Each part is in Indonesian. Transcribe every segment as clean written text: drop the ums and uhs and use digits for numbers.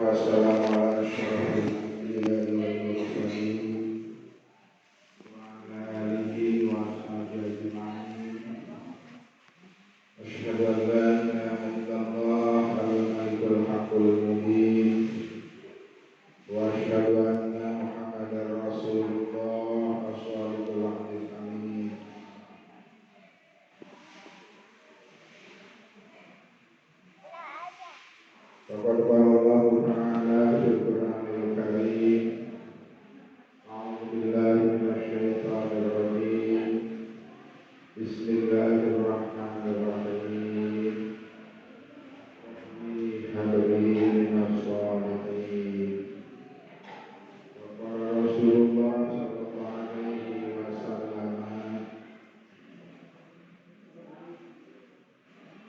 wassalamu ala asyrafil anbiya'i wal mursalin wa ala alihi wa sahbihi ajma'in. Asyhadu an la ilaha illallah al-malikul haqqul mubin wa asyhadu anna Muhammadar Rasulullah as-shadiqul wa'dil amin. Faqad qala Allahu ta'ala fil Qur'anil Karim, a'udzu billahi minasy syaithanir rajim. Bismillahirrahmanirrahim. Habli minas shalihin. Wa qala Rasulullah sallallahu alaihi wasallam,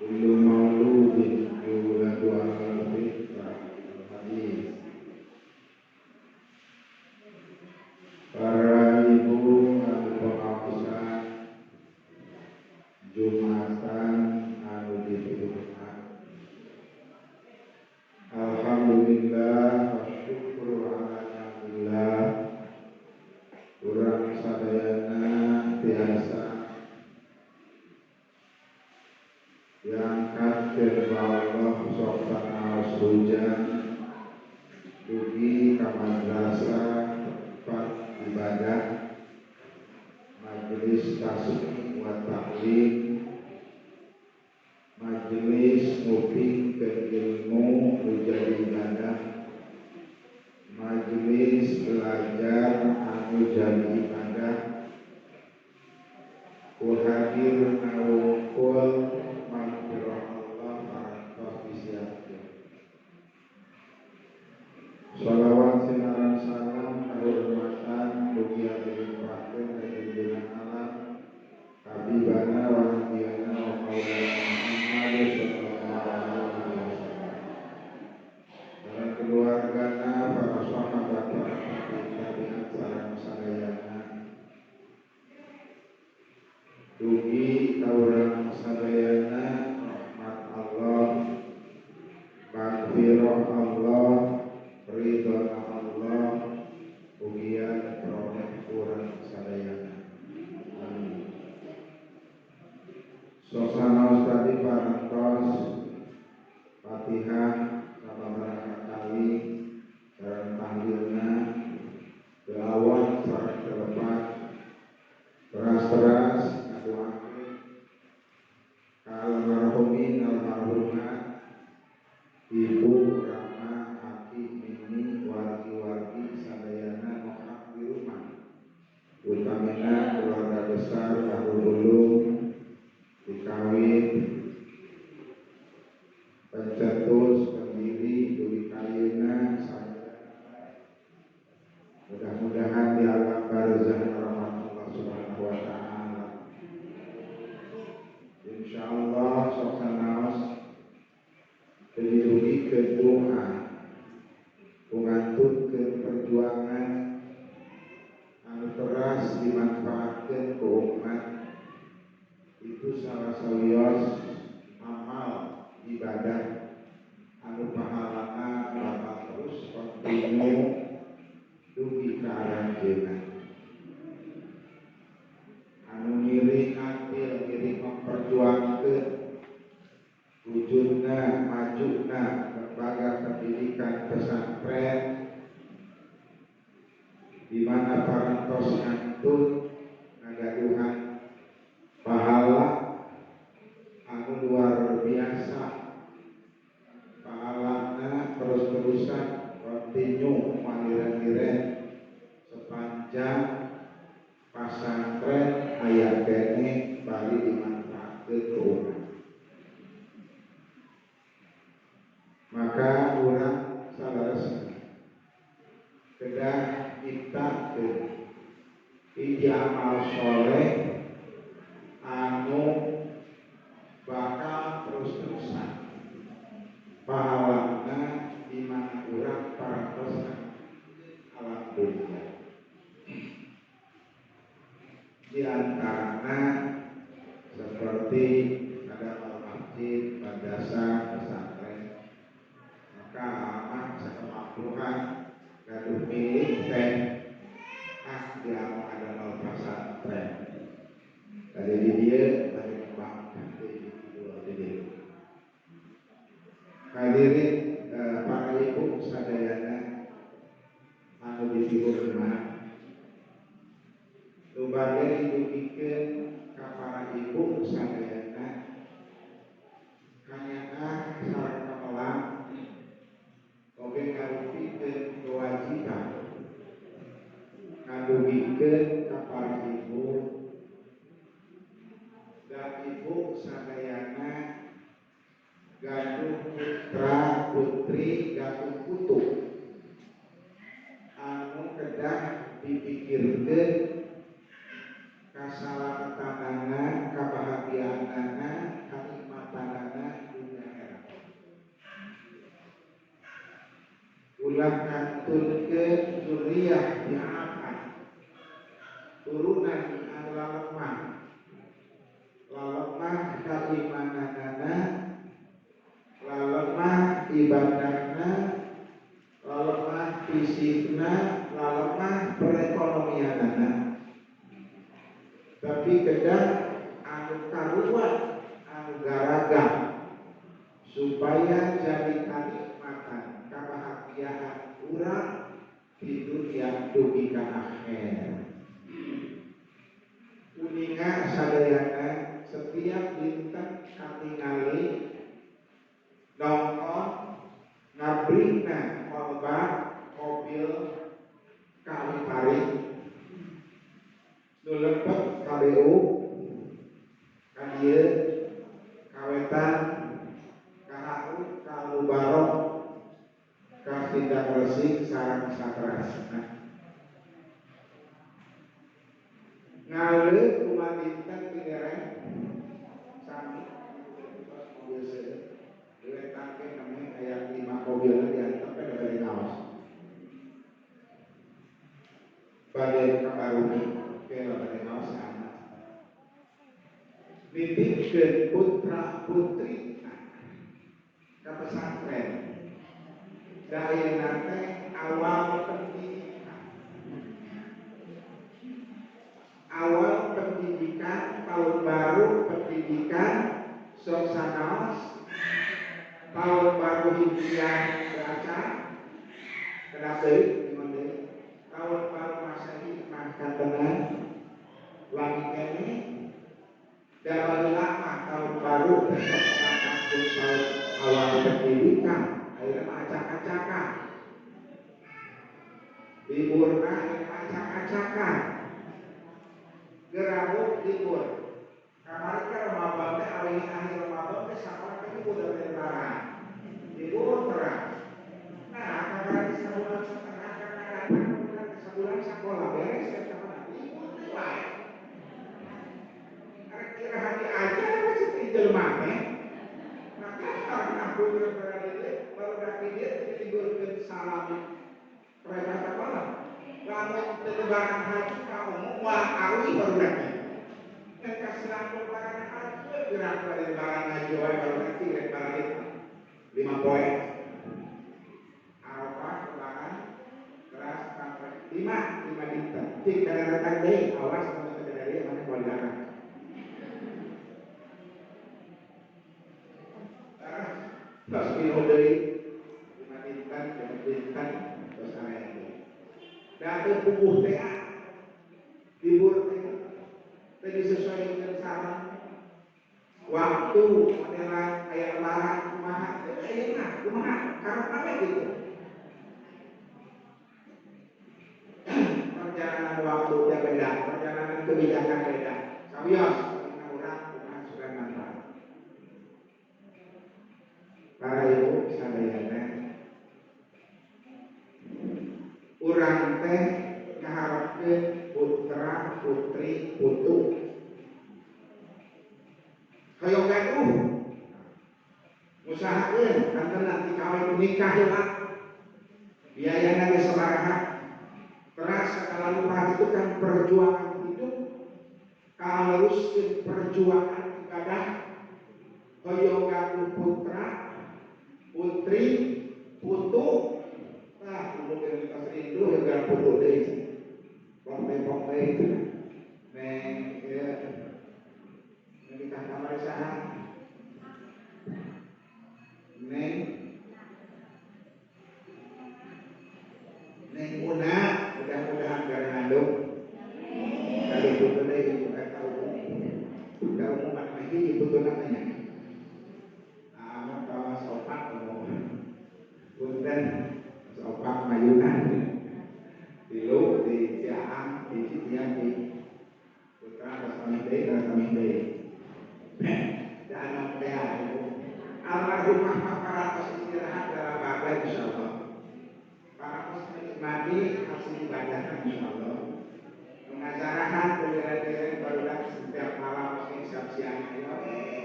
kullu mauludin yuladu 'alal fitrah. Hadis. Para ibu anu pengawasan Jumatan anu ditutupan, alhamdulillah wa syukru ala ni'matillah. Urang sadayana biasa diangkat ke Allah subhanahu hujan dugi ka madrasah tempat ibadah, majelis tasbih wa ta'lim, majelis nguping ke ilmu menjadi ibadah, majelis belajar anu jadi ibadah, kuhadir narungkul maghfirah Allah parantos disiapkeun. Shalawat sinaran salam kahormatan mugi dilimpahkeun ka junjungan alam habibana wa nabiyana wa maulana Muhammad sallallahu alaihi wasallam, dan keluargana, para sahabat, para tabi'in sareng sadayana. Dugi ka urang sadayana rahmat Allah, maghfirah Allah, ridho Allah, ugian peroleh urang sadayana. Amin. Sosana tadi parantos Fatihah sababaraha kali sareng tahlilna teu awal sareng telepat teras-teras ngadoakeun ka almarhumin almarhumat Ibu Rama Aki Mimi wargi-wargi sadayana nu hak di rumah, utamina keluarga besar Bahululung dikawin pencetus pendiri dugi kayuna sadayana. Mudah-mudahan di alam barzakh rahmat Allah subhanahu wa ta'ala. Insyaallah sok sanaos didugi ke doa pungantun ke perjuangan anu teras dimanfaatkeun ku umat. Itu salah sawios amal ibadah anu pahalana bakal terus kontinu dugi ka aranjeunna. Anu ngiring atil ngiring memperjuangkeun wujudna majuna lembaga pendidikan pesantren di mana parantos ngantun ngagaduhan pahala anu luar biasa. Pahalana terus-terusan kontinu maniran-niran sepanjang pesantren aya kene bari dimanfaatkeun ku umat. Maka urang salaresna kedah nyiptakeun hiji amal soleh anu bakal terus-terusan pahalana di mana urang parantos alam dunia. Di antarana seperti ada masjid, madrasah, pesantren. Maka aman Hadirin para ibu sadayana anu dipilih lubade didugikeun ka para ibu sadayana hanyaah sareng melang oge ngarupikeun kewajiban ngadugikeun ka para ibu dan ibu sadayana gaduh putra putri gaduh putu anu kedah dipikirkeun kasalamatanana kabahagiaanana kanikmatanana dunia akhirat ulah kantulkeun zuriyah di'afan turunan anu lalemah keimananana lalemah ibadahna lalemah fisikna lalemah perekonomianana tapi kedah anu karuan anu garagam supaya jadi kanikmatan kebahagiaan urang di dunia dugi ka akhirat. Kuninga sadayana setiap dinten katingali nongkon ngabrina kolbak mobil kali paring nu lempet KBU kadieu kawetan KHU Kalbu Barok Kasindang Resik sareng Satras ngaleuh kumaha dinten pindereng sami mobil seueur diwetan ke namanya aya 5 mobilna diantep da bade ngaos bade kabaruna ke bade ngaos anak nitipkeun putra putri ka pesantren da ayeuna teh awal pendidikan tahun baru pendidikan sok sanaos tahun baru Hijriah beraca kenapa deui tahun baru Masehi mah katenan lagi kene da baheula mah tahun baru besok ngatakeun tahun awal pendidikan ayeuna mah acak-acakan liburna acak-acakan gerawuk libur kamari ka Ramadan teh awalnya akhir Ramadan teh sakola teh libur dari lebaran libur terang nah kamari sabulan setengah kadang-kadang bulan sabulan sakola beres teh sabana libur teh wae arek kira hati aja apa ceuk jelema teh maka karena aku berada di baru daki dia diliburkeun salami mereka sekolah lamun lebaran haji ka umum moal awi baru daki yang kasihan lebaran haji gerak pada lebaran haji wae baru daki rek balik 5 poe Arafah lebaran keras sampai 5 dinten cik kadarekan deui awas lamun teu kadari mana moal diarah terus minum deui 5 dinten 7 dinten terus area deui da teu puguh teh libur teh teu disesuaikeun sareng waktu modelan aya lebaran kumaha teu ayeuna kumaha karep ame gitu perjalanan waktu teh beda perjalanan kebijakan beda sawios pentingna urang kumaha sugan manfaat para ibu sadayana urang teh ngaharepkeun putra putri putu hoyong gaduh usahakeun kantenan ti kawin nikah heula biayana ge sabaraha teras segala rupa itu kan perjuangan hidup kalau luruskeun perjuangan ibadah hoyong gaduh putra putri putu tah umur yang kita serindu ya gara putu deui pok deui neng ya nikah kamari saha neng para tos istirahat dalam badan insyaallah. Para tos menikmati hasil ibadah insyaallah. Pengajarahan berderet-deret barudak setiap malam mungkin siap-siap ayo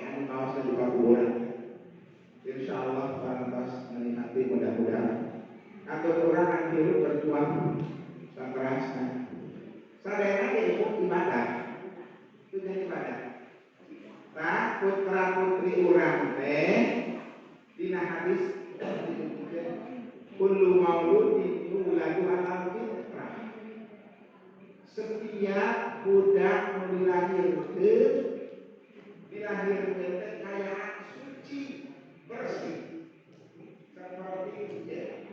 anu kaos dan juga kuburan. Insyaallah para tos menikmati mudah-mudahan. Atau orang yang hidup berjuang seterusnya. Sadayana jadi ibadah. Itu jadi ibadah. Nah, putra putri urang teh dina hadis disebutkeun kullu mauludin yuladu ala fitrah. Setiap budak nu dilahirkeun teh kaya suci, bersih. Seperti itu ya.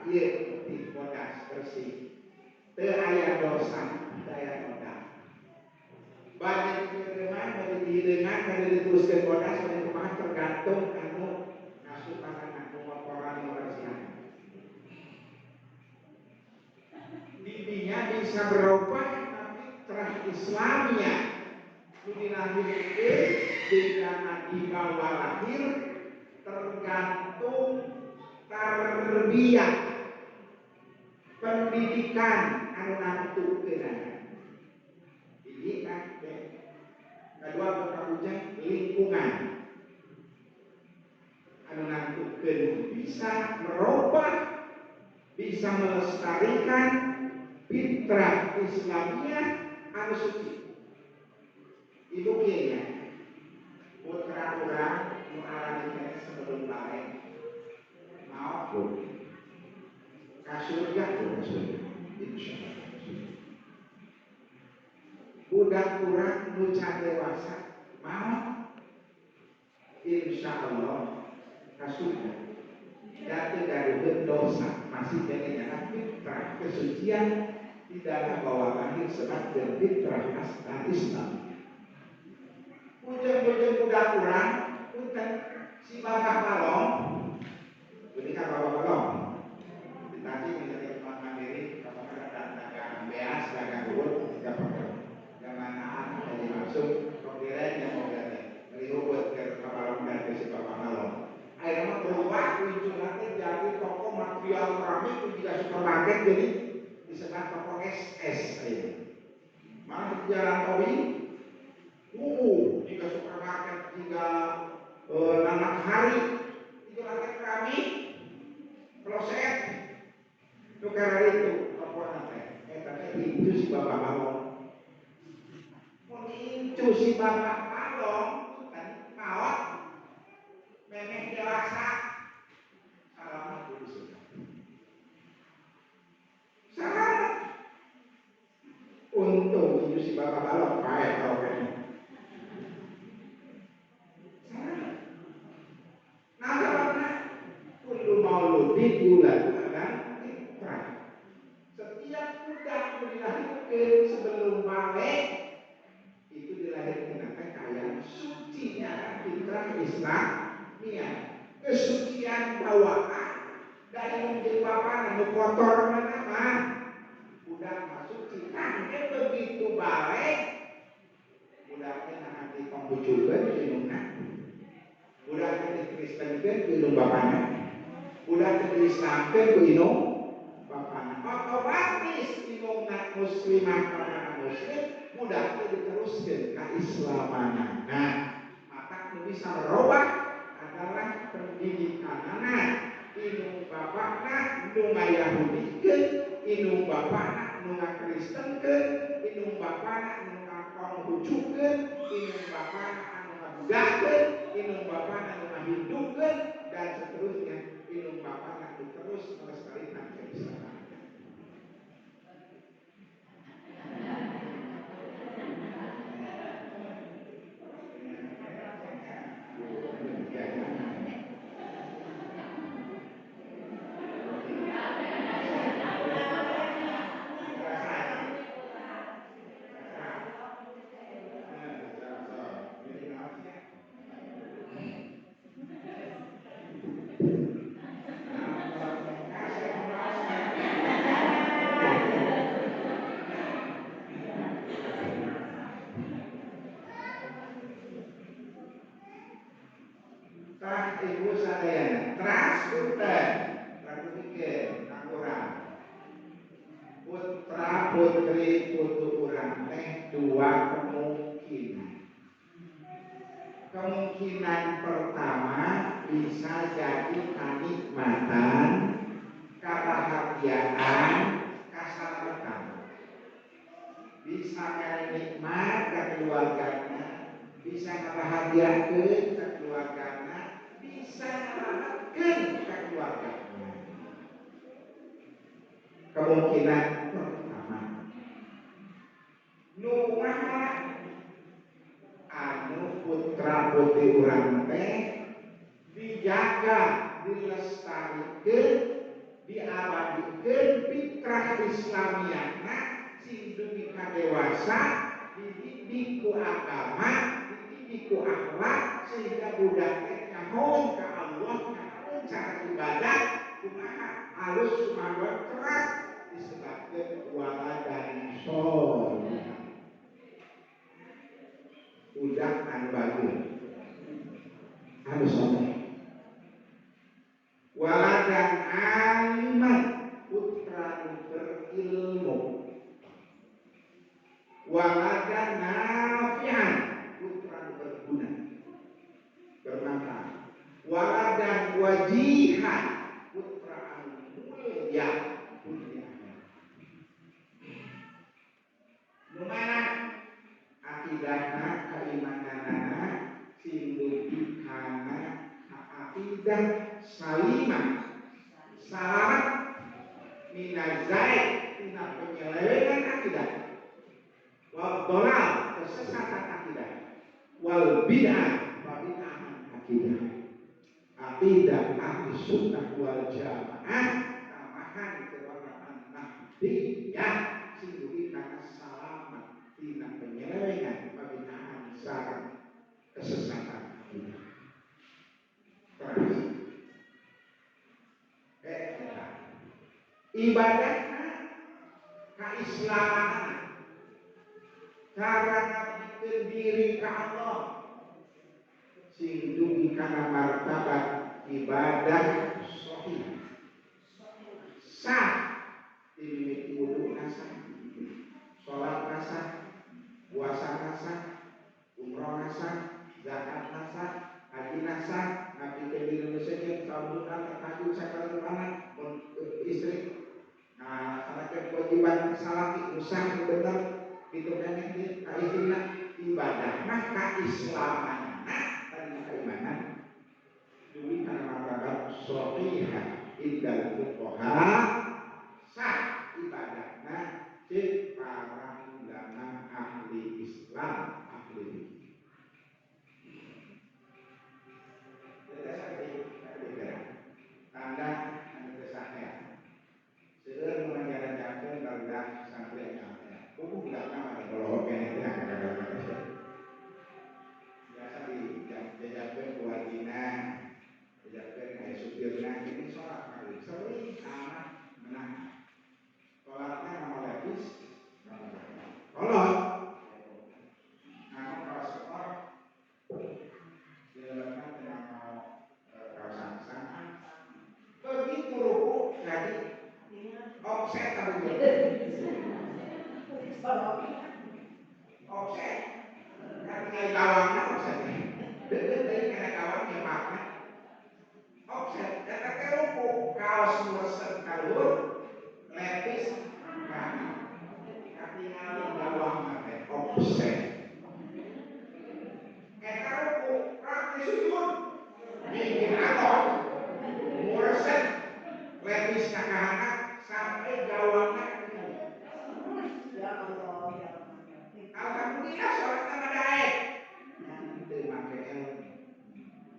Iya, di bodas bersih. Teu aya dosa, teu aya noda. Bade dikeunaan, bade dihileungan, bade diteruskeun bodas, bade kumaha tergantung anu kasukanan anu motoran bersihan. Bibinya bisa berubah, tapi fitrah Islamnya nu dilahirkeun dengan dibawa lahir tergantung tarbiyah pendidikan anu nantukeun. Pendidikan kedua berkabujang lingkungan anu nantukeun bisa merubah, bisa melestarikan fitrah Islamiyah anu suci. Ibu kieu putra urang nu aranna sebelum balik maaf bu ka surga bu insyaallah. Budak urang nu can dewasa maaf insyaallah ka surga. Jatuh dari dosa masih dengan fitrah kesucian di dalam bawah lahir sebagai fitrah Islam. Ujung-ujung budak urang punten si bapak balong ketika bapak balong ditagi menjadi rumah mandiri kapal dagang beas dagang urut kapal zamanaan jadi masuk penggiran yang mau datang dari urut ke kapal dan si bapak balong akhirnya berubah ujungnya jadi toko material keramik juga supermarket jadi disebut toko SS malah di jalan Towing jika supermarket jika nanak hari itu market keramik kloset itu karena itu apa namanya tapi itu si bapak balong mau itu si bapak balong kan kawat memeh dewasa salamat dulu sudah salamat untung itu si bapak balong baik kalau kan salamat nah karena kullu mauludin yuladu ala fitrah. Setiap budak yang dilahirkan sebelum balik itu dilahirkan akan kaya sucinya fitrah Islamiyah. Kesucian bawaan dari mungkin bapak anu kotor apa budak masuk cina begitu balik budaknya nanti pembujukan minumnya budaknya dikristenkan minum bapaknya budaknya diislamkan minum bapaknya otomatis minumnya muslimah karena muslim budaknya diteruskan keislamannya. Nah maka bisa merubah adalah pendidikan anak inung bapakna nu ngayahudikeun inung bapakna nu ngakristenkeun inung bapakna nu ngakonghujukeun inung bapakna anu ngabudakeun inung bapakna nu ngahidupkeun dan seterusnya inung bapakna terus melestarikan keislaman. sadayana teras punten rakupikeun kurang putra putri putu urang teh dua kemungkinan pertama bisa jadi kenikmatan kebahagiaan keselamatan bisa nikmat ke keluarganya bisa kebahagiaan ke keluarganya bisa nyelamatkan ke keluarganya kemungkinan pertama nu kumaha anu putra putri urang teh dijaga dilestarikan diabadikan fitrah Islamiyana sing dugi ka dewasa dididik ku agama dididik ku akhlak sehingga budak teh nyahoan ka Allah nyahoan cara ibadah kumaha halus kumaha keras disebabkeun waladan sholih budak anu bagus anu saleh waladan aliman putra berilmu waladan nafi'an putra berguna bermanfaat waladan wajihan putra anu mulia dunia nu mana akidahna keimananana sing dugi kana akidah salimah selamat minazai tina penyelewengan akidah wal dolal kesesatan akidah wal bid'ah akidah akidah ahli sunnah wal jamaah tamahan kebataan nahdiyah sing dugi kana selamat tina penyelewengan pabid'ahan sareng kesesatan akidah terus ibadahna keislaman cara ngabdikeun diri ka Allah sing dugi kana martabat ibadah shahih sah dimimiti wudu nasa salat nasa puasa nasa umroh nasa zakat nasa haji nasa ngabdikeun diri muslim saumuna tahajud sakali malam istri nah laksanakeun kewajiban salati usah bener gitu kan ini istilah ibadah mah keislaman tadi keimanan dugi kana martabat shahihah indal fuqaha sah ibadahna cek para ulama ahli Islam ahli tanda anu kesahaya seueur mengajar-ajarkeun barudak sampai nyampe budak nama kalau kene teh kadang-kadang biasa dijajakeun kewajiban dijajakeun aya supirna ini salat kali sering amat menang salatna nama lepis kolot nama kaos sekolah dilebatkan dengan kawasan sana begitu ruku jadi offset tadi offset kan tinggal gawangnya offset dari kena gawangnya makna offset eta teh ruku kaos meresep kalur lepis kanan katingali gawangna teh offset eta ruku praktis sujud bikin atot meresep lepis kakahana sampai gawangna ya Allah ya alhamdulillah sholatna madaek teu make ilmu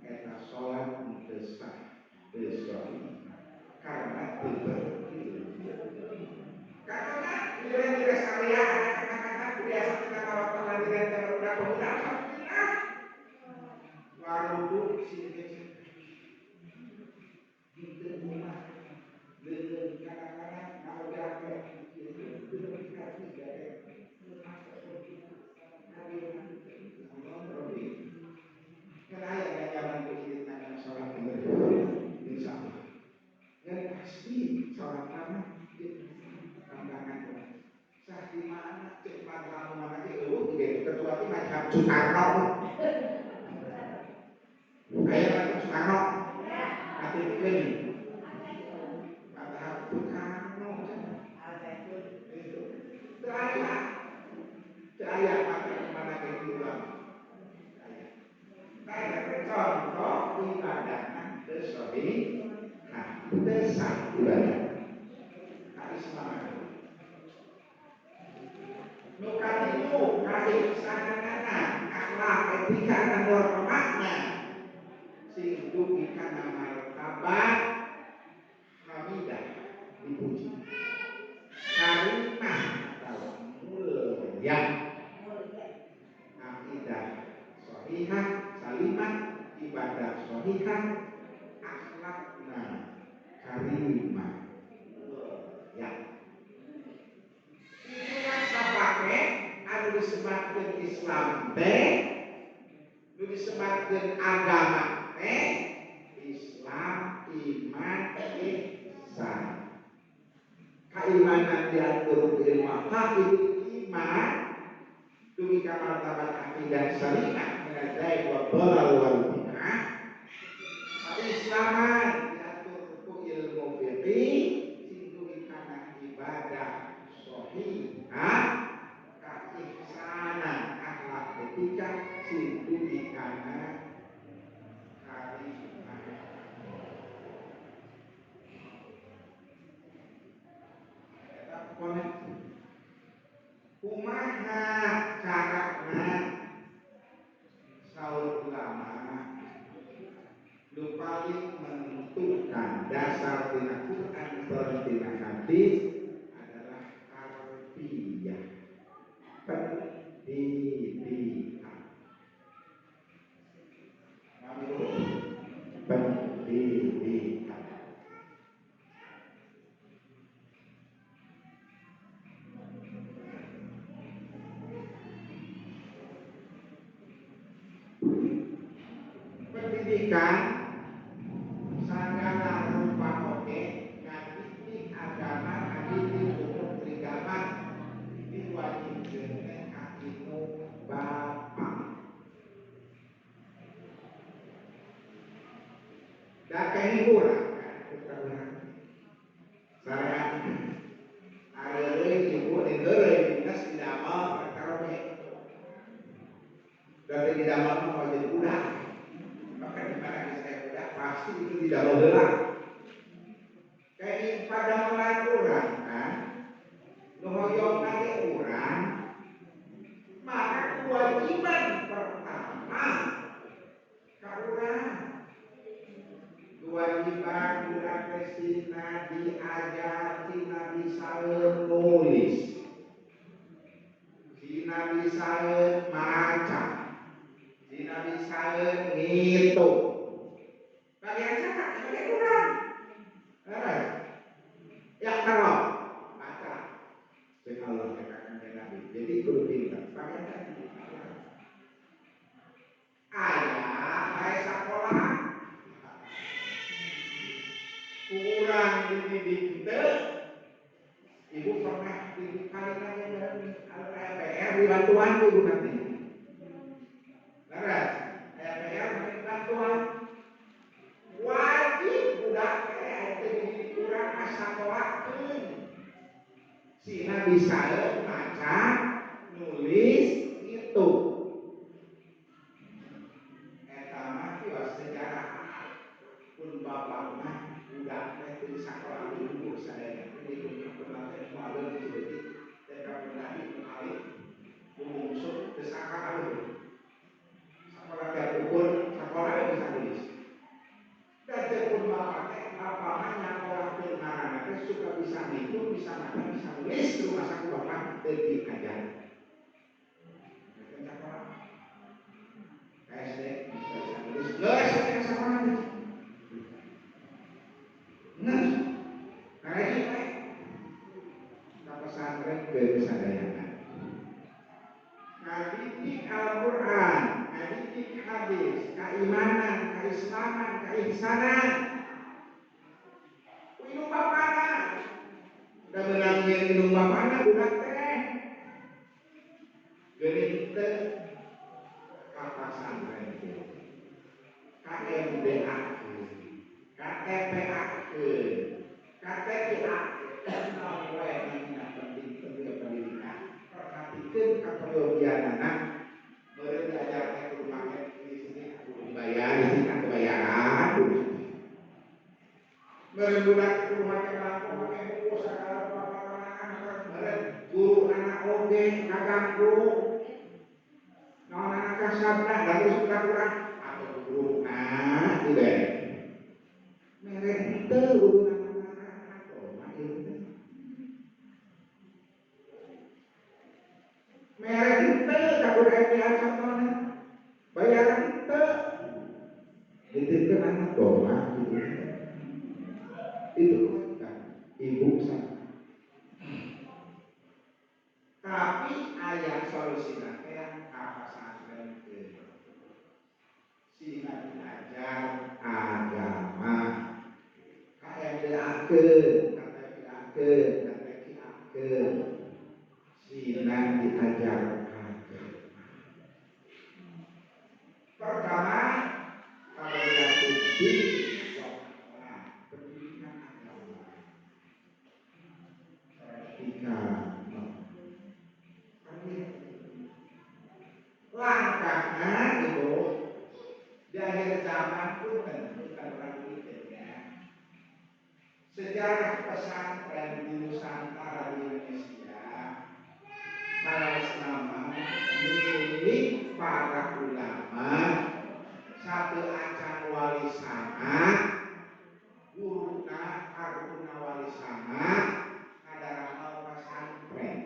eta sholat teu sah teu sahih karena teu berilmu karena nilai-nilai syariah ada kata-kata biasa kita kalau pengadilan kalau udah pemuda alhamdulillah warudu sini kita rumah dengan kadang-kadang kalau jaga karena yang jalan itu kita sholat ketua tim macam Soekarno. Kayak macam Soekarno. Nanti bikin macam Soekarno. Itu. Saya macam mana kehidupan. Saya contoh ibadah sesuai. Nah, desa ibadah. Harus semangat. Nukatimu kasih sanana akhlak etika dan norma sing dugi kana martabat hamidah dipuji karimah atau mulia akidah sahihah salimah ibadah sahihah akhlakna karimah mulia anu disebutkeun Islam teh nu disebutkeun agama teh Islam iman ihsan keimanan diatur ilmu hakikat iman dugi ka martabat akidah salimah menadai wa dhalal wal bid'ah islaman diatur ku ilmu fiqih sing dugi kana ibadah shahihah ihsanan akhlak etika sing dugi kana karimah. Eta konek kumaha carana saur ulama nu paling menentukan dasar dina Quran dan dina hadis adalah tarbiyah. Pendidikan. Pendidikan. Pendidikan sagala rupa oge ngadidik agama ngadidik hukum agama diwajibkeun ka ilmu bapak. Da kehiburan kan sarehat areuleuh ibu diheureuy dinas didamel karaoke. Da teh didamel mah jadi budak. Maka di mana saya budak pasti itu didamel heula. Kayak pada mulai urang kan nu hoyong nage urang maka kewajiban pertama ka urang kewajiban urang teh sina diajar sina bisaeun nulis sina bisaeun maca sina bisaeun ngitung bagian siapa? Bagian urang yang terang baca sing Allah katakan ke Nabi jadi kudu pintar bagian tadi aya sekolah kurang dididik teu ibu pernah dididik kali nanya dari LPR di bantuan ibu nanti beres LPR beri bantuan wajib budak dididik kurang sakolahkeun sina bisaeun maca nulis itu eta mah kios sejarah pun bapakna budak teh teu sakola dulu sadaya jadi pernah teh moal di Cileudi teh kapundari alif bungsu teu sakola dulu sakola teh ukur sakola bisa nulis dan teh pun bapak teh apa mah nyakolahkeun marana teh suka bisa ngitung bisa maca bisa nulis di rumah saku bapak teu diajar sakola SD bisa nulis geus teh sakola nges kayak kita pesantren kesadayaan ngadidik Al-Quran ngadidik hadis keimanan keislaman keihsanan minum bapana udah menangin minum bapana budak teh geuning ente kapasan rente KMDA KTPA KTPA nawe namina penting pendidikan perhatikan kepribadianana meureun diajar teh kudu make di sini kudu dibayar di sini kebayaran meureun budak kudu make lampu make buku sagala paparangan meureun guru anak oge kaganggu naon anak kasabna da terus budak urang atuh guru dibere mere teu kudu anak kumaha ieu teh mere teu kakudu MPA contohna bayaran teu dititipkeun anak doma gitu itu kan ibu sama tapi ayat solusi nanti yang kapasantren ke sehingga diajar agama KMDA ke KTPA ke KTPA ke sehingga diajar agama pertama kalau yang kunci pendidikan agama langkahnya itu di akhir zaman pun kita perhatikannya sejarah pesantren di Nusantara di Indonesia salah selama milik para ulama satu acan wali sangat guruna karuna wali sangat kadaramal pesantren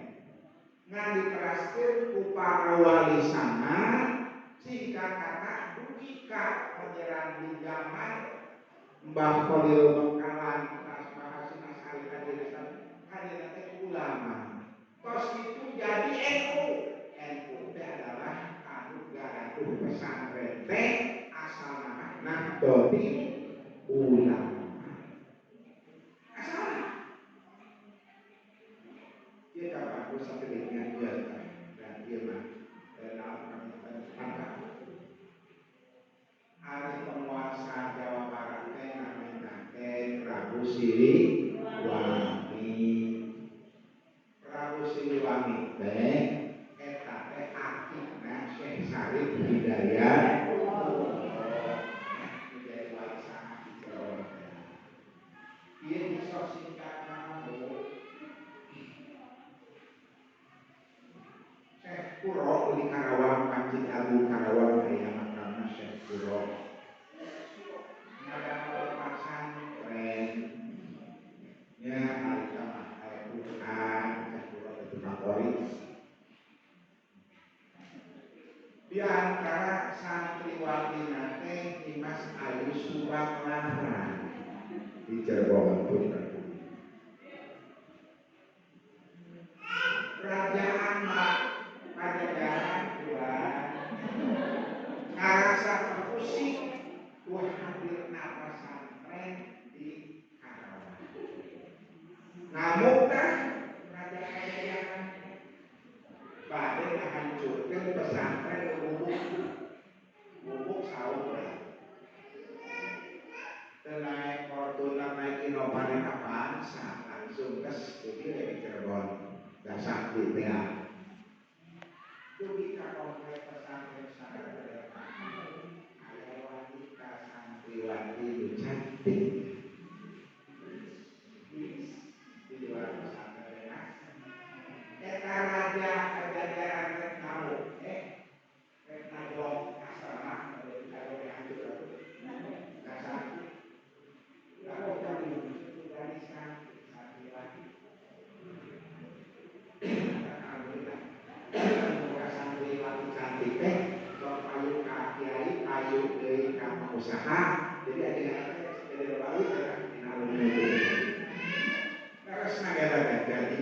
ngan diteraskeun ku para wali sangat sehingga kata dukika pangeran di zaman Mbah Khalil Bengkalan Mbah Hasyim Asy'ari hadir teh ulama tos itu jadi NU teh adalah anu garatuh pesantren teh asal nama Nahdlatul Ulama asal dia kapan ku satelitnya dia dan dia mah hari penguasa Jawa Barat teh namanya teh Prabu Siliwangi. Prabu Siliwangi teh eta teh akikna Syekh Sarif Hidayat menjadi wali sangat di Jawa Barat. Dia bisa singkat nama Syekh Kuro di Karawang Masjid Agung Karawang aya makamna Syekh Kuro. Ngadamel pesantren nya harita mah Al-Qur'an Syekh Kuro itu kapori. Di antara santriwati nate Dimas Ayu Subang Lara di Cirebon Putra. Kerajaan Pajajaran Tuhan ngarasa terusik buat hadirna pesantren di Karawang. Ngamukah Kerajaan Pajajaran badai menghancurkan pesantren Gubuk Saura. Naik Fortuner naik Inovanen Avanza langsung ke studi di Cirebon. Dasar di tengah Dukika komplek pesantren sangat berdepan ayah wanita santriwati itu cantik di luar pesantren eta raja Pajajaran rek tahu rek najong asrama dari karo hancur aku dasar lalu kami dari santriwati santriwati cantik teh sok payu ka kiai payu deui ka pengusaha jadi aja jadi baru ya terus nagara jadi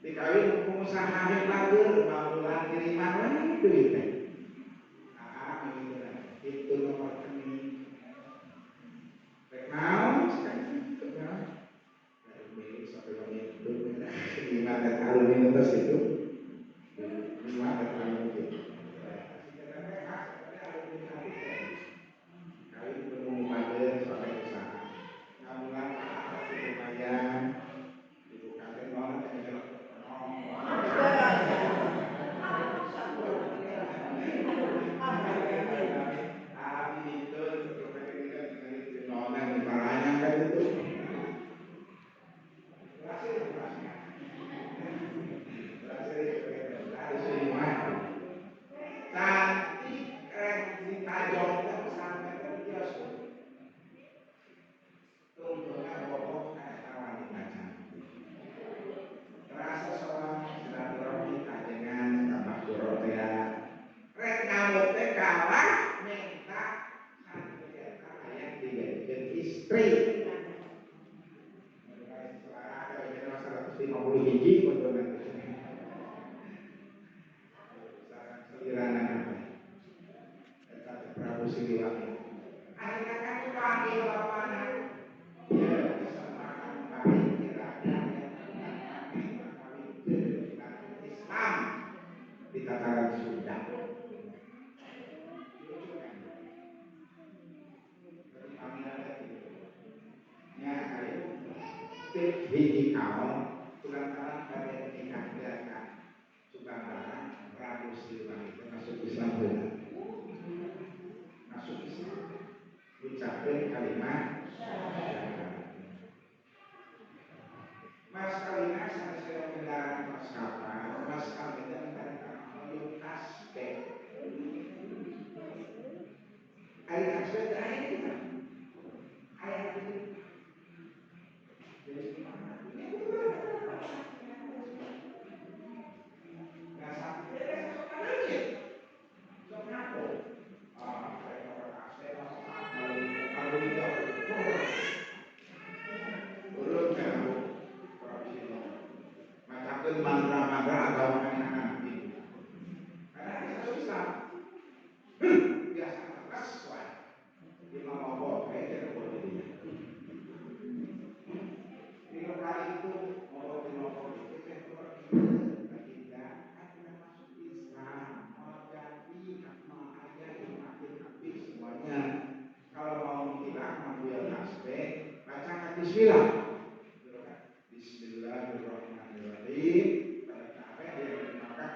dikawin pengusaha hebat mau bulan kiriman lagi duit teh itu nomor rekening reknaon sekarang dari milik sampai menit itu di mata alumni terus itu Lima datang mungkin. Kali penemu badan sampai ke sana. Ngamulan apa sih lumayan. Ibu kantin mau nanti ngelok. Abi itu terus nona marahnya kan itu. Ada semua. Cantik keren ditajongkan sampai ke kios. Tunggunya bobok kayak wanita cantik. Terasa seorang silaturahmi kajengan tambah dorotea. Rek ngamuk teh kalah minta satu yang dijadikan istri. Ada 150 hiji untuk nanti. Seliranan apa? Kata Prabu Siliwangi. Akhirnya kami panggil bapaknya. Dia kesempatan kami kiranya Islam di tataran Sunda. Ya, ayo. Hiji kaum kulantaran pada nikah dengan Sukantara Prabu Siliwangi masuk Islam benar. Masuk Islam. Ucapkan kalimat syahadat. Mas kawinnya saya kendaraan mas kapal, mas kawinnya mengenai tasbih. Ayat tasbih terakhir kita. Ayat ini. Jadi gimana? Nggak sampai dia sok aja. Sok ngaku. Saya pakai tasbih, kalau itu urut kamu. Macamkan mantra-mantra agama anak-anak ini. Karena kita susah. Biasa keras soal. Dia mau bawa kayak boleh dia. Lima kali itu mau bawa itu baginda akan masuk Islam. Mau jadi nama aja yang makin habis semuanya. Kalau mau menghilang mengambil tasbih, bacakan bismillah. Bismillahirrahmanirrahim. Pada apa yang dimakan?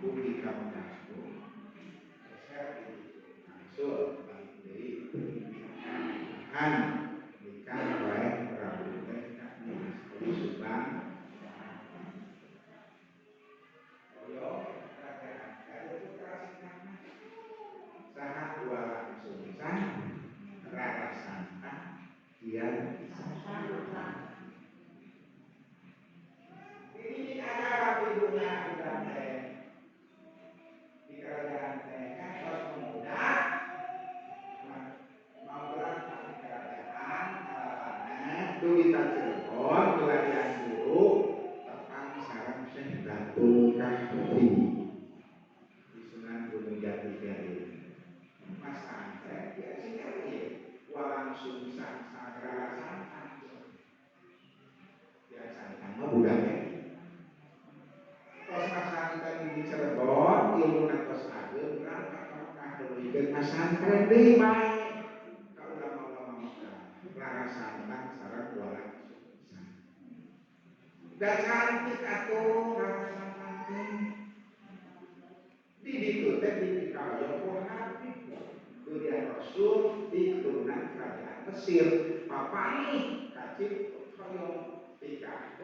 Bukti kamu aku. Saya langsung dari kan nikah baik rambut nikah di Subang. Yo, kerajaan kalau putra singgah sangat dua langsung rara santa dia ini acara ibunya sudah di kerajaan kan harus pemuda mau berangkat ke kerajaan kalahannya itu kita Cirebon pelatihan guru tentang sarang Syekh Datul Kahfi di Sunan Gunung Jati Jari. Mas Andre dia sih walang sungsang sagra santang ya santang mah budaknya tos Mas Andre di Cirebon ilmu natos ageng berangkat ke Mekah berikut Mas Andre deui bae ka ulama-ulama Mekah lara santang sareng walang sungsang da cantik atuh lara santang teh di ditu teh dipikayo ku Habib Durian Rasul di keturunan kerajaan Mesir. Bapak nih kacip koyong tika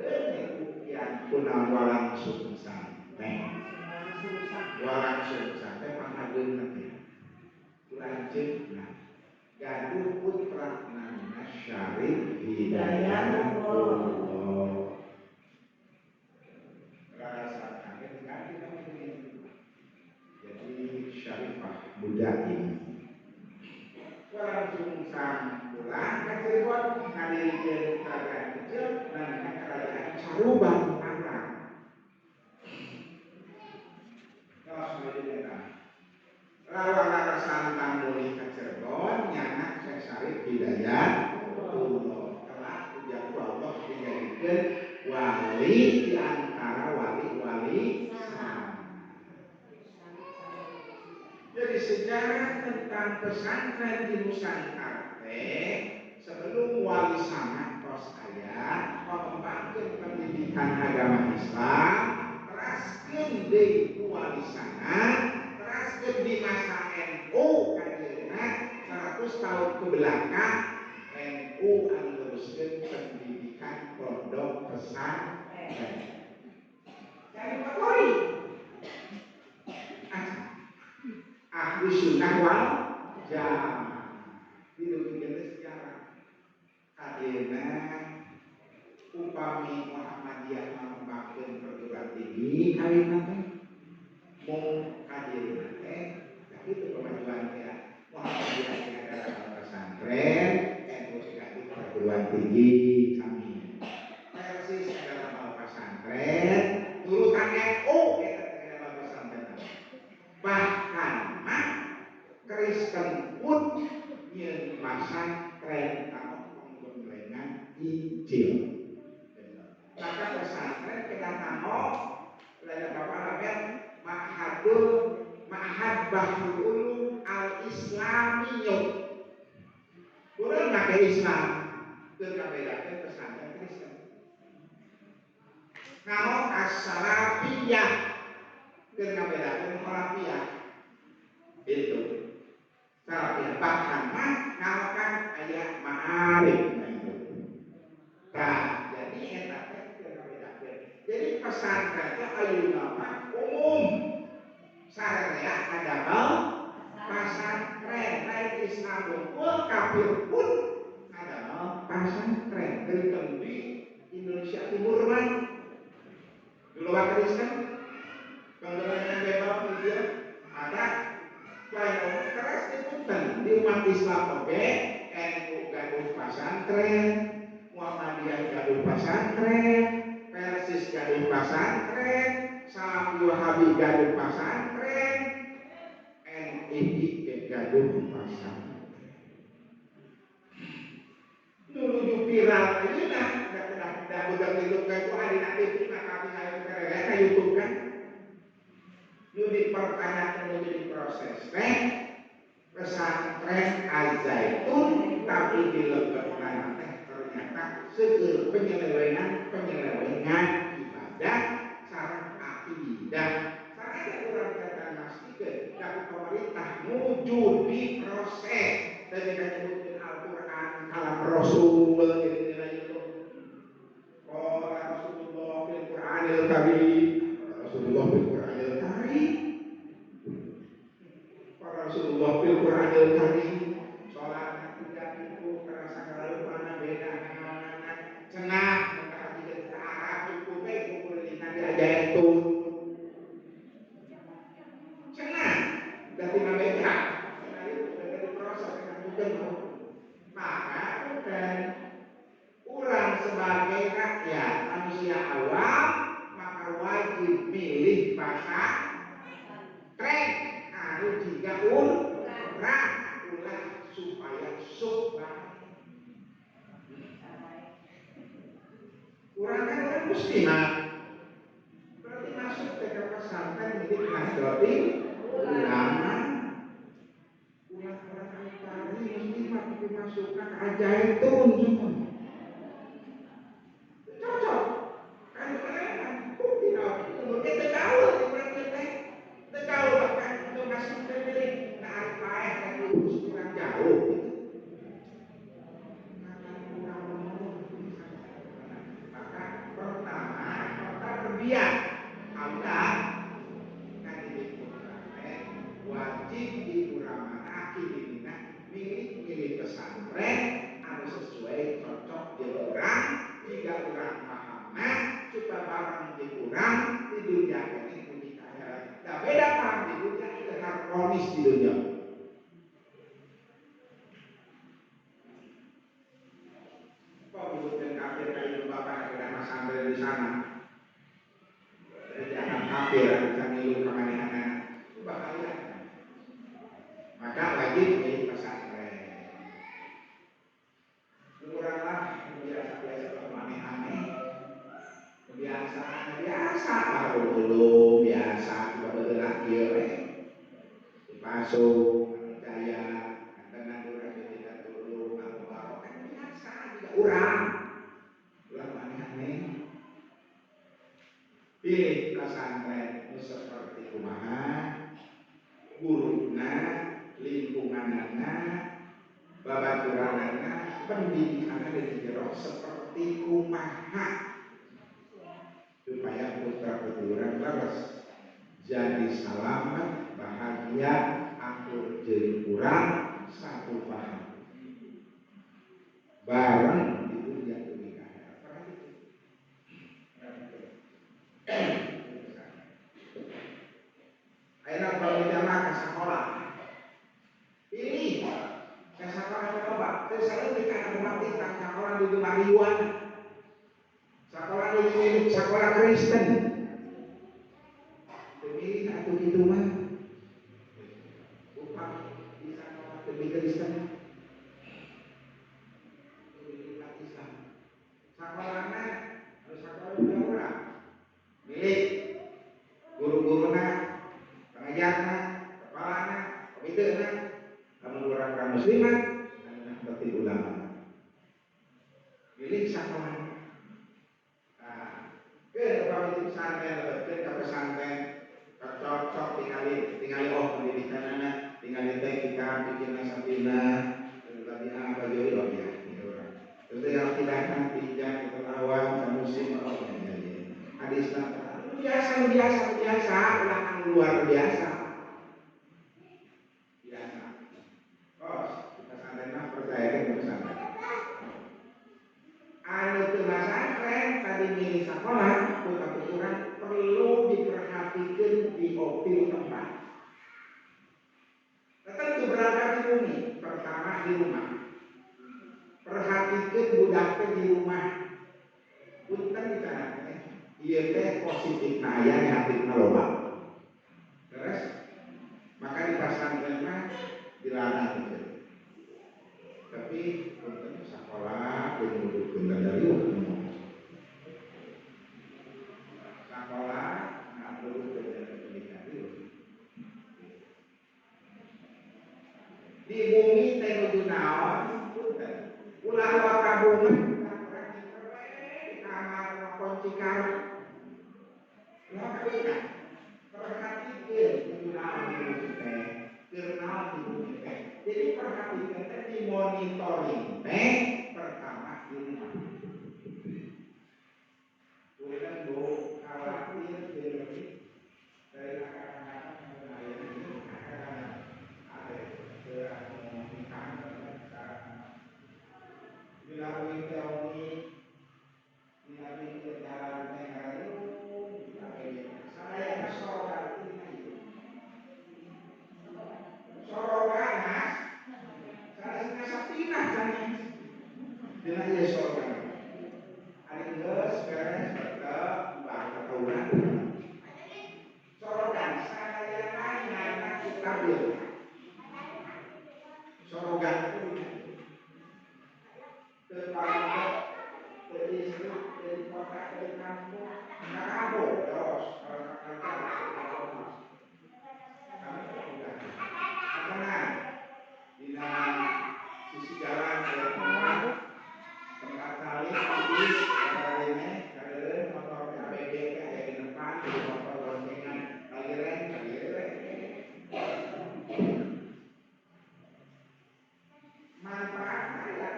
yang kunal walang sungsang. Walang sungsang teh pangadeun nanti. Lanjutna gaduh putra namina Syarif Hidayatullah. Rasa kaget ganti namanya. Jadi Syarifah budak ini. Walang sungsang pulang ke Cirebon ngadirikan kerajaan kecil namanya kerajaan Caruban Tangerang. Terus selanjutnya lara santang mulih ke Cirebon nyanak Syekh Syarif Hidayatullah kelak ujar Allah dijadikan wali di antara wali-wali sana. Jadi sejarah tentang pesantren di Nusantara sebelum wali Sangatos ayat mengembangkan pendidikan agama Islam, teraskeun deui wali Sangat, teraskeun di masa NU kajeuna 100 tahun ke belakang NU meneruskan pendidikan pondok pesantren. Jadi kategori ahli sunnah wal jamaah. Dirugikan sejarah hadirna upami Muhammadiyah mengembangkan perguruan tinggi kali nanti mau hadirna tapi itu kemajuan ya Muhammadiyah yang adalah pesantren NU itu perguruan tinggi kami persis adalah pesantren turutan NU itu adalah pesantren bahkan Kristen pun yang pesantren kamu penggorengan Injil. Maka pesantren kita tahu oleh Bapak Label Ma'had Bahul Ulum Al-Islamiyun. Kurang pakai Islam, terbedakan pesantren Kristen. Kalau as-salafiyah, terbedakan Khalafiyah. Itu. Salafiyah bahkan namakan ayat ma'arif. Nah, jadi etaknya terbedakan. Jadi pesantren itu ayeuna umum. Sararea agama pesantren lain Islam unggul kafir pun agama pesantren dari di Indonesia Timur man. Dulu Kristen penggunaan bebas media ada lain keras dipunten di umat Islam oke NU gaduh pesantren Muhammadiyah gaduh pesantren Persis gaduh pesantren Salafi Wahabi gaduh pesantren NII gaduh pesantren nuju viral ayeuna dah budak hidup kayak ada nanti terima kasih saya mereka YouTube kan nu dipertanyakan menjadi proses pesantren Al-Zaitun tapi di lebetna ternyata seueur penyelewengan ibadah sareng akidah sareng urang kata mastikeun tapi pemerintah nuju di proses dari disebutkeun Al-Qur'an kalam Rasul jadi nilai itu Rasulullah fil Qur'anil Karim Rasulullah fil Qur'anil Karim Rasulullah fil Qur'anil Karim salat tidak itu terasa kalau mana beda dengan cenah mengkaji ke Arab cukup baik kumpul di nabi aja itu cenah dari beda dari proses dengan bukan maka bukan orang sebagai rakyat manusia awam maka wajib milih pesantren harus juga ulah supaya subah kurang kan orang muslimat berarti masuk ke pesantren menjadi nahdlatul ulama orang tadi muslimat dimasukkan ajaitun semua cocok kan keren bukti kita tahu kita tahu bahkan untuk masuk ke milik tarik paeh dan lurus kurang jauh maka pertama terbiak Allah kan wajib diuramana akidina milih pesantren harus sesuai cocok di orang jika orang pahamna supaya barang di orang di dunia ini puji akhirat nah beda paham di dunia itu harmonis di dunia kok disebutkan kafir kali itu bapak ada pesantren di sana jangan kafir bisa ngilu kemana-mana itu bahaya maka wajib milih pesantren kuranglah biasa-biasa aneh-aneh masuk jaya dengan durasi tidak turun atau kan biasa juga urang aneh-aneh. Pilih pesantren seperti kumaha guruna lingkunganana babaturanana pendidikanana di jero seperti kumaha supaya putra puturan leres jadi selamat bahagia atur jeung urang satu paham bareng di dunia dunia ayeuna kalau jamaah ke sekolah ini ke sekolah coba saya di kana umat kita sekolah di Mariwan sekolah di sekolah Kristen demi atau gitu mah upah di sekolah demi Kristen demi umat Islam sekolahnya harus sekolah udah milik guru-guruna pengajarna kepalana komiteuna kamu orang muslimat anu tertib ulama milik sekolah ke pamit pesantren ke pesantren cocok tinggali pendidikan anak tinggali teh kita bikin sabina tadi apa jadi oh ya terus yang tidak nanti yang terlawan musim hadis biasa ulangan luar biasa pesantren mah percaya ke pesantren anu teu pesantren tadi milih sekolah putra-puturan perlu diperhatikan di opil tempat tentu berangkat di bumi pertama di rumah perhatikan budaknya di rumah punten di sana ieu teh positif na aya di hati loba terus maka di pesantren mah dilarang gitu tapi punten sekolah dinuduhkeun dari sekolah ngatur pendidikan di bumi teh nuju naon ulah wakabungan di kamar kunci kamar perhatikan nuju naon di bumi teh kenaon di bumi teh jadi perhatikan teh di monitoring teh pertama di rumah bukan bu khawatir jadi dari anak-anak mengenai ini anak-anak ada nikah dilalui teori dilalui jalan negara saya kesoran ini sorogan mas saya sengaja pindah sana dengan dia sorogan hari geus beres betul bang ketauan sorogan saya nanya stabil sorogan itu terpakai teristri dari kota dari kampung nggak kampung terus kalau kami sudah tenang di sisi jalan tempat kali ini kalian motor ABG kayak di depan motor boncengan kalian manfaatnya ya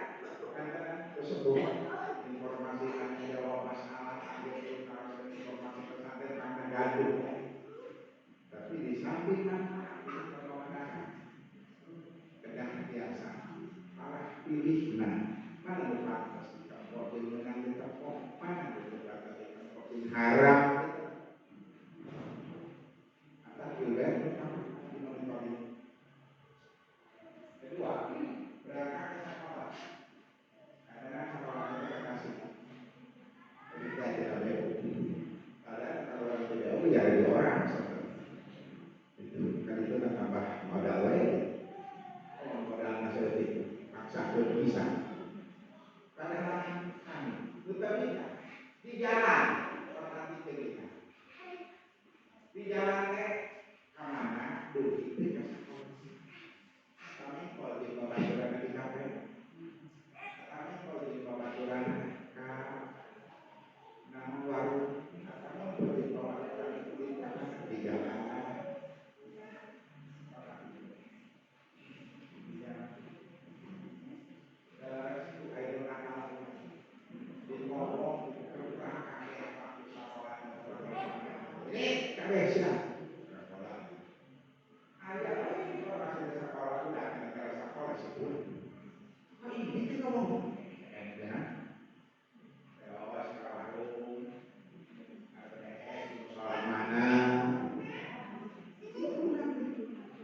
tersebut informasi tanya jawab masalah informasi pesantren karena gaduh tapi di samping manfaat kedang biasa arah pilih mana depan tempat dengan tempat mana depan tempat haram atau juga kedua berangkat ke sekolah karena sekolahnya terkasih kita tidak ada kalau orang tidak ya siang. Sekolah. Ayah ini kalau masih di sekolah udah negara sekolah sebut. Oh ini kita ngomong. Kan? Terus kalau soal mana?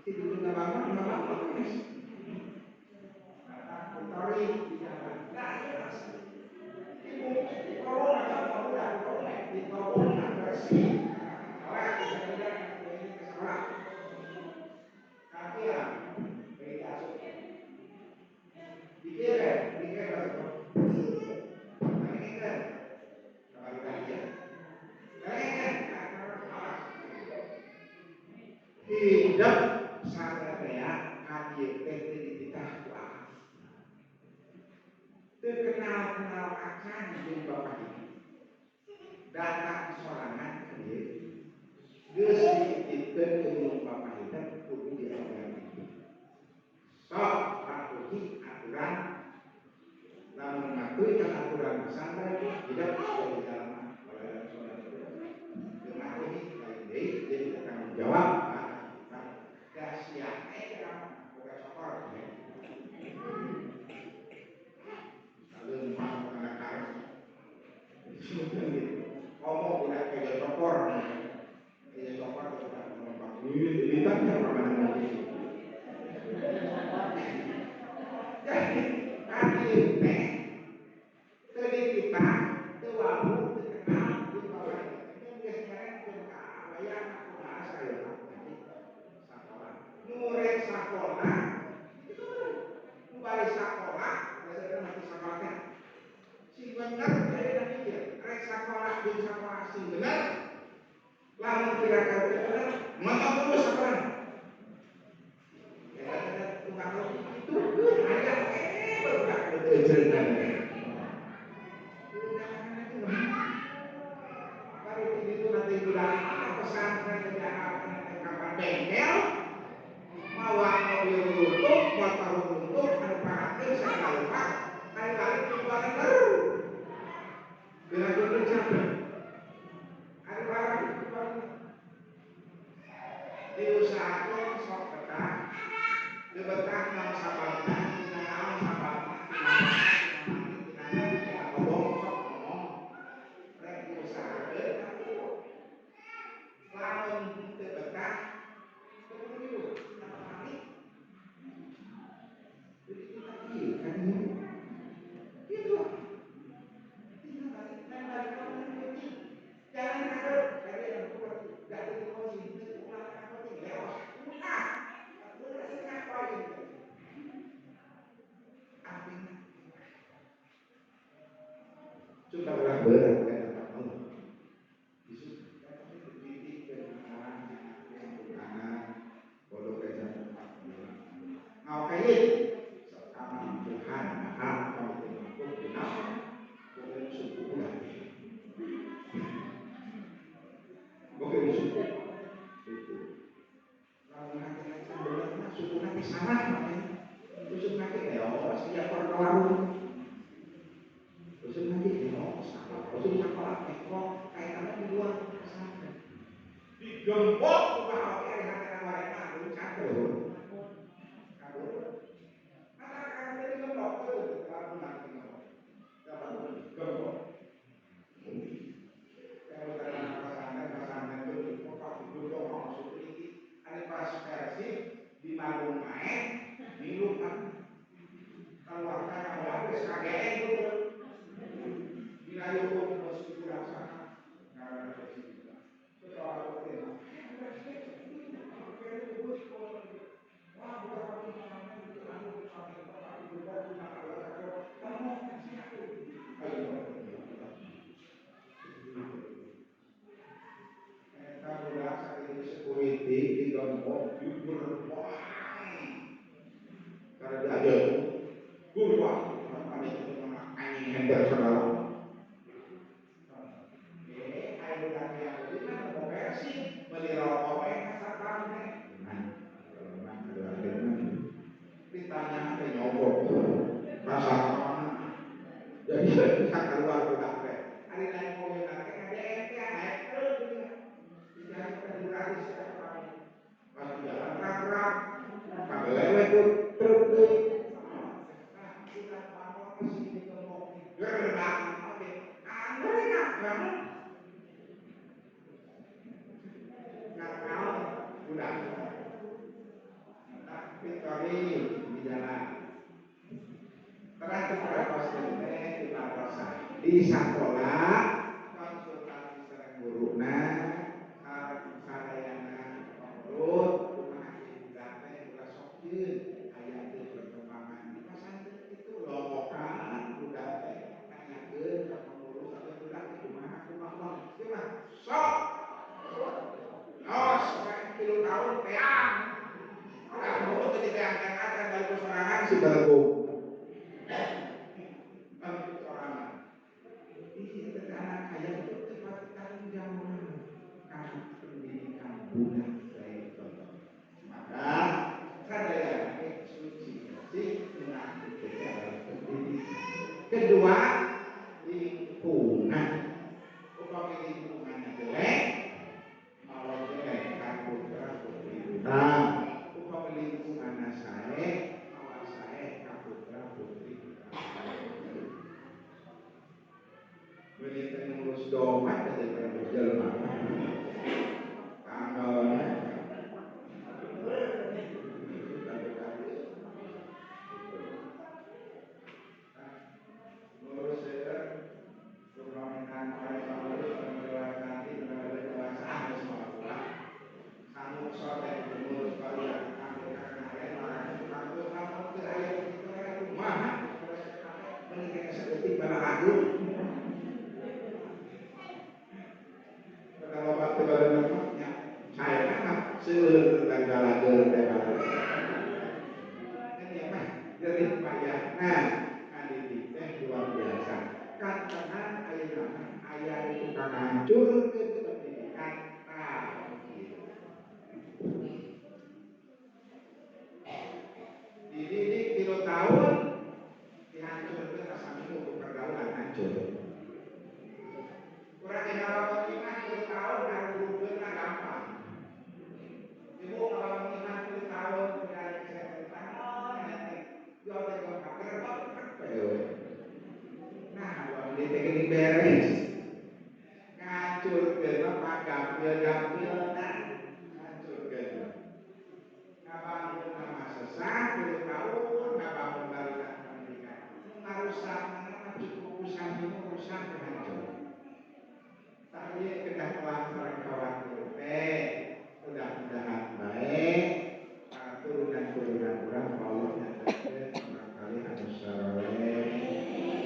Itu juga bangun, bagus. Tori di jalan. Nah, jelas. Ibu tolong aja mau udah ditolong bersih. Sekolah tidak ini ke sekolah. Kaki ya, beda suku. Dikir masuk. Kali kan, kalau dia. Kali kan, awas. Hidup sadaya hadir identitas kuat. Terkenal akan di bapak ini. Datang sorangan hadir. Geus dititipkeun ke bapak kita kudu dilayani. Sok patuhi aturan. Lamun matuhi aturan pesantren tidak dari jalan oleh saudara. Mematuhi lain jadi tanggung jawab. Siap, bukan sokor. Lalu anak-anak ngomong udah kayak sokor, itu udah menumpang. Ini tanya mana nanti. Jadi hadir teh, tadi kita terwabu terkenal di bawah ini. Yang biasanya kita bayar aku bahasa ya. Murid sekolah itu balik sekolah biasanya nanti sekolahnya si benar dari nanti dia rek sekolah di sekolah si benar lamun kira-kira benar maka dulu sekolah ya tukang itu ada berbuat betul cerita baru itu nanti bilang pesantren tidak akan kapan bengkel mawa mobil runtuh, motor runtuh, anu parakeun sagala lupa, anu balik dibuangan baru. Bila capek, anu barang dibuangan. Diusahakan sok betah, dibetah nang sabalna, nang sabalna, nang ngomong sok ngomong, rek diusahakan. Lamun teu betah, kudu dibuat. Jangan ada dari yang kuat, dari emosi, dari ulang apa sih lewat, udah setengah poin. Artinya, cobalah berat dan tak mau. Disuruh dididik kebenaran, yang kebenaran, bodoh kejangan. Mau kayak sama Tuhan, mahal kami termasuk benar, bukan suku udah. Bukan suku itu. Kalau nanti sebenarnya suku nanti sana namanya. Suku nanti leo, setiap orang warung. Suku nanti leo, sama. Suku sekolah ekor, kaitannya di luar pesantren. Digembok bahwa dari hati mereka belum campur. Kabur. Anak-anak dari gembok itu kalau nanti gembok. Dapat gembok. Kalau dari pesantren itu pokok duduk masuk ini ada pas versi di Bandung main di lupa kalau kita mau habis KGN itu wilayah hukum masih dilaksanakan karena versi kita setelah itu wah bukan aku pesantren itu aku pesantren tapi juga cuma kalau kamu kasih aku budak sakit security digembok jujur wah karena diajar wah kami itu anjing henter saudara ayo budak yang beli kan mau versi beli rokok banget. Nakal, budak. Nah, Victory di jalan. Terakhir perkos di Barrosa. Di sekolah konsultasi sareng guruna, sarayana pengurut, kumaha budak teh ulah sok jeun aya teu perkembangan di pasantren itu lolokan budak teh tanyakeun ka pengurus atuh budak teh kumaha ieu mah sok nos 3 tahun teang udah mau teh diteangkeun acan balik sorangan si belegu balik sorangan isi teh anak aya itu tepat tanggung jawab karena pendidikan budak saya contoh maka sadaya suci mengaku secara pendidikan kedua lingkungan upami lingkungannya jelek malah jelek kaputra putri budak upami lingkungannya sae malah sae kaputra putri budak benih ngurus domat daripada berjelma tanggalnya ngurus seger permainan ngurus dewasa nanti kedewasaan harus melakukan sanggup sore ngurus kalian ambil karena ayat marahnya sanggup sanggup ke ayat itu rumah menikah sedetik pada lagu pada lobat kepada namanya saya mah seueur galageun teh kan ya mah jerih payahna ngadidik teh luar biasa kan tenan ayeuna mah aya tukang ngahancurkeun pendidikan dididik 3 tahun dihancurkeun asa minggu pergaulan hancur kurang ngabangun iman 3 tahun ngarugukeun mah gampang ibu ngabangun iman 3 tahun kuliah kesehatan jual teh gampang gerbang nah dua menit teh geuning beres ngahancurkeun mah pagampil-gampilna hancurkeun ngabangun nama sesah 3 tahun ngabangun barisan pendidikan ngarusak nama cukup usaha rusak hancur tadi kedah telah sareng khawatir teh mudah-mudahan baik para turunan-turunan urang Allah nyatakeun barangkali anu saroleh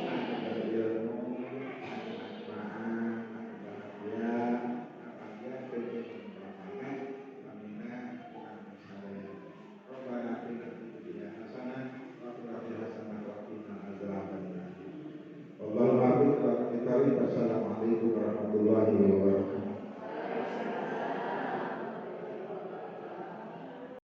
anu berilmu anu manfaat anu bahagia apagiakeun pengalaman amina urang sadaya Rabbana atina fid dunya hasanah wa fil akhirati hasanah wa qina adzabannar Allahumma Assalamualaikum warahmatullahi wabarakatuh.